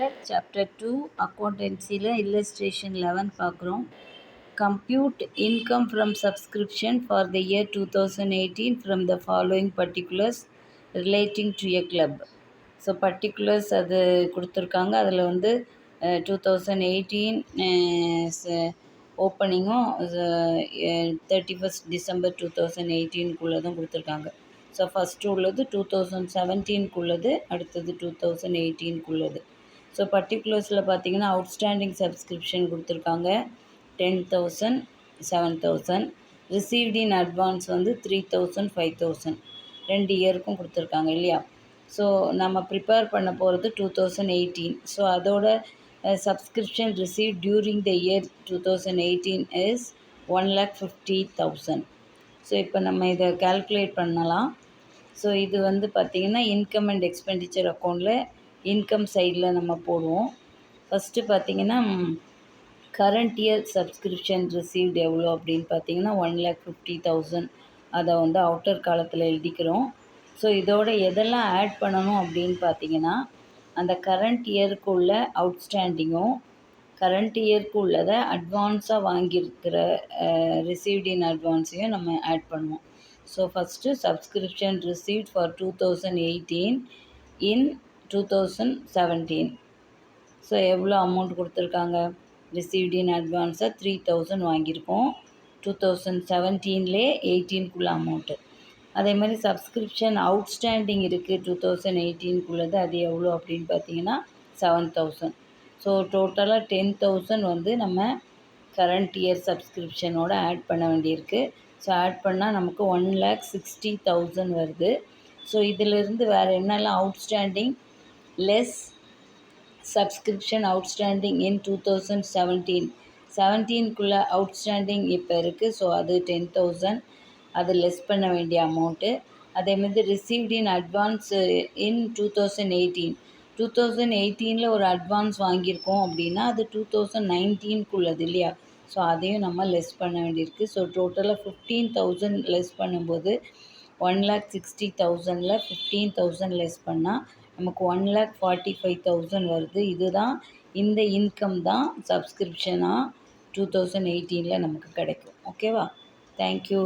Chapter 2 Accountancy illustration 11 பார்க்குறோம். Compute income from subscription for the year 2018 from the following particulars relating to a club. So particulars அது கொடுத்துருக்காங்க. அதில் வந்து 2018 ஓப்பனிங்கும் 31st December 2018 கொடுத்துருக்காங்க. So first உள்ளது 2017 அடுத்தது 2018 ஸோ பர்டிகுலர்ஸில் பார்த்தீங்கன்னா அவுட்ஸ்டாண்டிங் சப்ஸ்கிரிப்ஷன் கொடுத்துருக்காங்க 10,000 7,000. ரிசீவ்ட் இன் அட்வான்ஸ் வந்து 3,000 5,000 2 இயருக்கும் கொடுத்துருக்காங்க இல்லையா. ஸோ நம்ம ப்ரிப்பேர் பண்ண போகிறது 2018. ஸோ அதோட subscription receive during the year 2018 is 1,50,000. So இப்போ நம்ம இதை கால்குலேட் பண்ணலாம். ஸோ இது வந்து பார்த்திங்கன்னா இன்கம் அண்ட் எக்ஸ்பெண்டிச்சர் அக்கௌண்ட்டில் இன்கம் சைடில் நம்ம போடுவோம். ஃபஸ்ட்டு பார்த்திங்கன்னா கரண்ட் இயர் சப்ஸ்கிரிப்ஷன் ரிசீவ்டு எவ்வளோ அப்படின்னு பார்த்தீங்கன்னா 1,50,000. அதை வந்து அவுட்டர் காலத்தில் எழுதிக்கிறோம். ஸோ இதோட எதெல்லாம் ஆட் பண்ணணும் அப்படின்னு பார்த்தீங்கன்னா அந்த கரண்ட் இயருக்கு உள்ள அவுட்ஸ்டாண்டிங்கும் கரண்ட் இயருக்கு உள்ளதை அட்வான்ஸாக வாங்கியிருக்கிற ரிசீவ்ட் இன் அட்வான்ஸையும் நம்ம ஆட் பண்ணுவோம். So first subscription received for 2018 in 2017. So எவ்வளோ அமௌண்ட் கொடுத்துருக்காங்க, ரிசீவ்ட் இன் அட்வான்ஸாக 3,000 வாங்கியிருக்கோம். 2017 18 அமௌண்ட்டு. அதே மாதிரி சப்ஸ்கிரிப்ஷன் அவுட்ஸ்டாண்டிங் இருக்குது 2018 அது எவ்வளோ அப்படின்னு பார்த்தீங்கன்னா 7,000. ஸோ டோட்டலாக 10,000 வந்து நம்ம கரண்ட் இயர் சப்ஸ்கிரிப்ஷனோட ஆட் பண்ண வேண்டியிருக்கு. ஸோ ஆட் பண்ணால் நமக்கு 1,60,000 வருது. ஸோ இதிலிருந்து வேறு என்னெல்லாம் அவுட்ஸ்டாண்டிங் லெஸ் சப்ஸ்கிரிப்ஷன் அவுட்ஸ்டாண்டிங் இன் 2017 அவுட்ஸ்டாண்டிங் இப்போ இருக்குது. ஸோ அது 10,000, அது லெஸ் பண்ண வேண்டிய அமௌண்ட்டு. அதேமாதிரி ரிசீவ்ட் இன் அட்வான்ஸ் இன் 2018 ஒரு அட்வான்ஸ் வாங்கியிருக்கோம் அப்படின்னா அது 2019 இல்லையா. ஸோ அதையும் நம்ம லெஸ் பண்ண வேண்டியிருக்கு. ஸோ டோட்டலாக 15,000 லெஸ் பண்ணும்போது 1,60,000ல் 15,000 லெஸ் பண்ணால் நமக்கு 1,45,000 வருது. இதுதான் இந்த இன்கம் தான் சப்ஸ்கிரிப்ஷனாக 2018 நமக்கு கிடைக்கும். ஓகேவா? தேங்க்யூ.